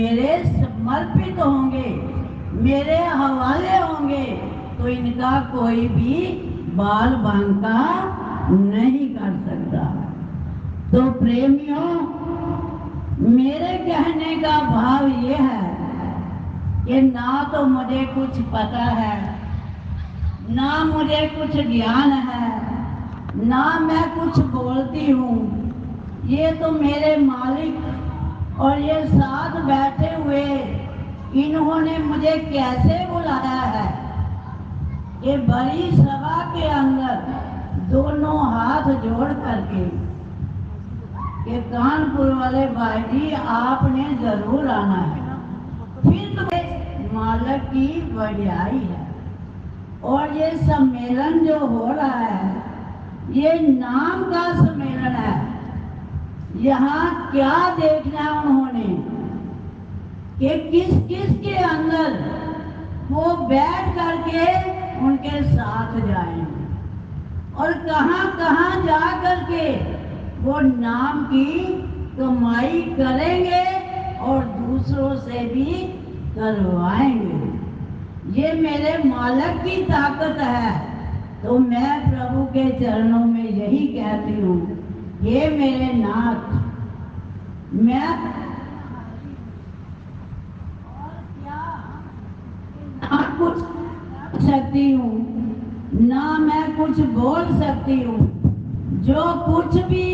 मेरे समर्पित होंगे, मेरे हवाले होंगे, तो इनका कोई भी बाल बांका नहीं कर सकता। तो प्रेमियों, मेरे कहने का भाव ये है कि ना तो मुझे कुछ पता है, ना मुझे कुछ ज्ञान है, ना मैं कुछ बोलती हूँ। ये तो मेरे मालिक और ये साथ बैठे हुए इन्होंने मुझे कैसे बुलाया है कि बड़ी सभा के अंदर दोनों हाथ जोड़ करके कि कानपुर वाले भाई जी आपने जरूर आना है, फिर तो मालिक की बड़ाई है। और ये सम्मेलन जो हो रहा है, ये नाम का सम्मेलन है। यहाँ क्या देखना उन्होंने कि किस किस के अंदर वो बैठ करके उनके साथ जाएंगे और कहाँ कहाँ जा करके वो नाम की कमाई करेंगे और दूसरों से भी करवाएंगे। ये मेरे मालिक की ताकत है। तो मैं प्रभु के चरणों में यही कहती हूँ, ये मेरे नाथ, मैं और क्या ना कुछ कर सकती हूँ, ना मैं कुछ बोल सकती हूँ। जो कुछ भी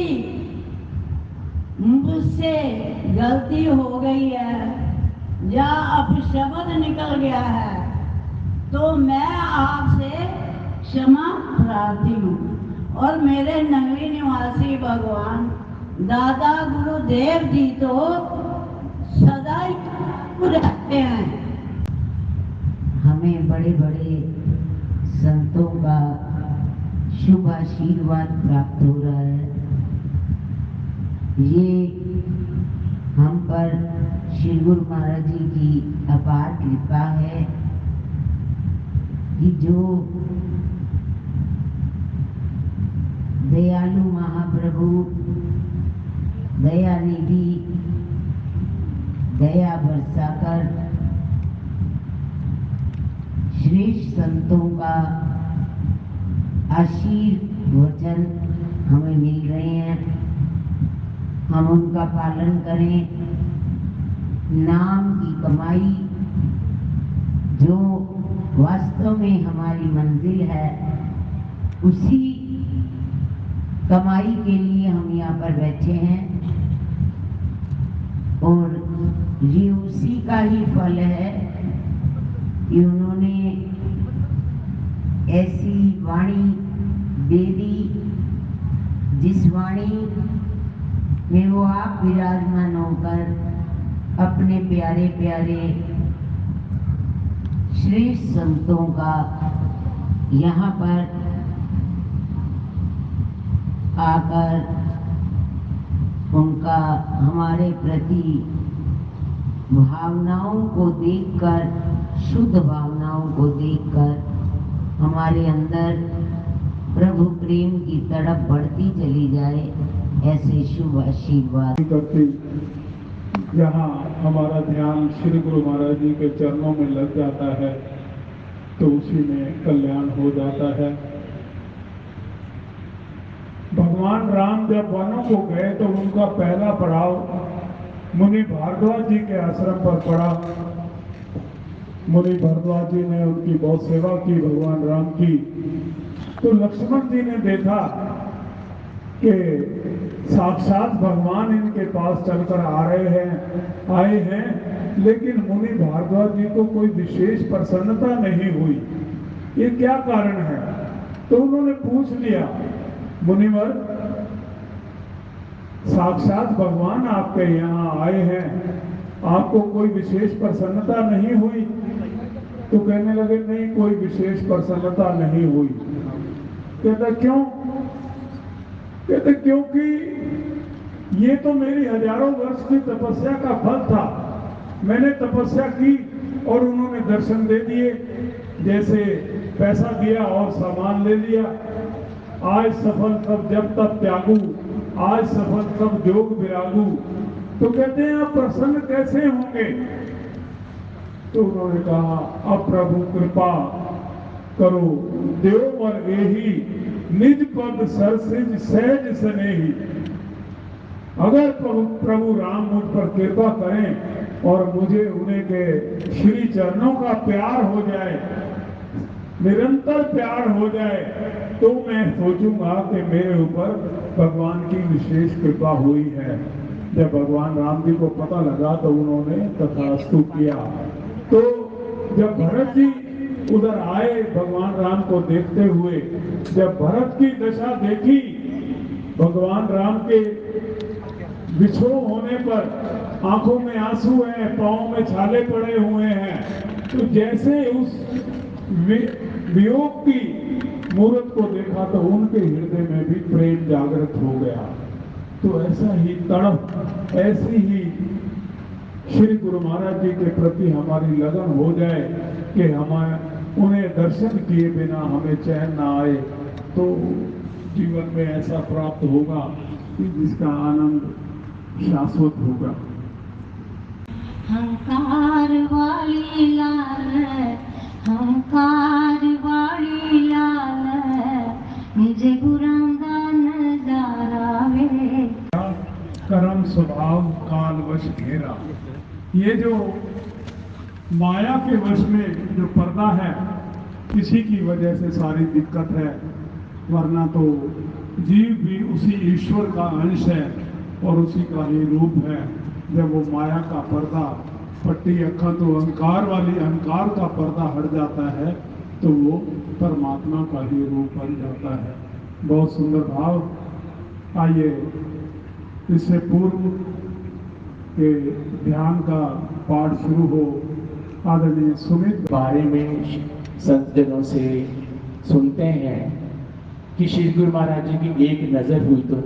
मुझसे गलती हो गई है या अपशब्द निकल गया है, तो मैं आपसे क्षमा प्रार्थी हूँ। और मेरे नगरी निवासी भगवान दादा गुरुदेव जी तो सदा ही रहते हैं। हमें बड़े बड़े संतों का शुभ आशीर्वाद प्राप्त हो रहा है। ये हम पर श्री गुरु महाराज जी की अपार कृपा है कि जो दयालु महाप्रभु दया निधि दया बरसाकर श्रेष्ठ संतों का आशीर्वचन हमें मिल रहे हैं, हम उनका पालन करें। नाम की कमाई जो वास्तव में हमारी मंजिल है, उसी कमाई के लिए हम यहाँ पर बैठे हैं और ये उसी का ही फल है कि उन्होंने ऐसी वाणी दे दी जिस वाणी में वो आप विराजमान होकर अपने प्यारे प्यारे श्रेष्ठ संतों का यहाँ पर आकर उनका हमारे प्रति भावनाओं को देखकर, शुद्ध भावनाओं को देखकर हमारे अंदर प्रभु प्रेम की तड़प बढ़ती चली जाए, ऐसे शुभ आशीर्वाद करती। जहाँ हमारा ध्यान श्री गुरु महाराज जी के चरणों में लग जाता है तो उसी में कल्याण हो जाता है। भगवान राम जब वनों को गए तो उनका पहला पड़ाव मुनि भारद्वाज जी के आश्रम पर पड़ा। मुनि भारद्वाज जी ने उनकी बहुत सेवा की, भगवान राम की। तो लक्ष्मण जी ने देखा कि साक्षात भगवान इनके पास चलकर आए हैं, लेकिन मुनि भारद्वाज जी को कोई विशेष प्रसन्नता नहीं हुई। ये क्या कारण है? तो उन्होंने पूछ लिया, मुनिवर, साक्षात भगवान आपके यहाँ आए हैं, आपको कोई विशेष प्रसन्नता नहीं हुई? तो कहने लगे, नहीं, कोई विशेष प्रसन्नता नहीं हुई। कहता क्यों? कहते क्योंकि ये तो मेरी हजारों वर्ष की तपस्या का फल था। मैंने तपस्या की और उन्होंने दर्शन दे दिए, जैसे पैसा दिया और सामान ले लिया। आज सफल सब जब तक त्यागू, आज सफल सब जोग विरागू। तो कहते हैं आप प्रसन्न कैसे होंगे? तो उन्होंने कहा अब प्रभु कृपा करो, देव और एही निज पद सरसिज सहज स्नेही। अगर प्रभु राम मुझ पर कृपा करें और मुझे उन्हें के श्री चरणों का प्यार हो जाए, निरंतर प्यार हो जाए, तो मैं सोचूंगा कि मेरे ऊपर भगवान की विशेष कृपा हुई है। जब भगवान राम जी को पता लगा तो उन्होंने तथास्तु किया। तो जब भरत जी उधर आए भगवान राम को देखते हुए, जब भरत की दशा देखी, भगवान राम के बिछोह होने पर आंखों में आंसू हैं, पांव में छाले पड़े हुए हैं, तो जैसे उस वियोग की मूर्त को देखा तो उनके हृदय में भी प्रेम जागृत हो गया। तो ऐसा ही तड़प, ऐसी ही श्री गुरु महाराज जी के प्रति हमारी लगन हो जाए कि हमें उन्हें दर्शन किए बिना हमें चैन ना आए, तो जीवन में ऐसा प्राप्त होगा कि जिसका आनंद शाश्वत होगा। हंकार वाली लाल, हंकार वाली लाल, निजे गुरां दा नजारा वे। कर्म स्वभाव काल वश घेरा। ये जो माया के वश में जो पर्दा है, इसी की वजह से सारी दिक्कत है, वरना तो जीव भी उसी ईश्वर का अंश है और उसी का ही रूप है। जब वो माया का पर्दा पट्टी अखा तो अहंकार वाली अहंकार का पर्दा हट जाता है तो वो परमात्मा का ही रूप बन जाता है। बहुत सुंदर भाव। आइए इससे पूर्व के ध्यान का पाठ शुरू हो, आदरणीय सुमित बारे में संतजनों से सुनते हैं कि श्री गुरु महाराज जी की एक नजर हुई तो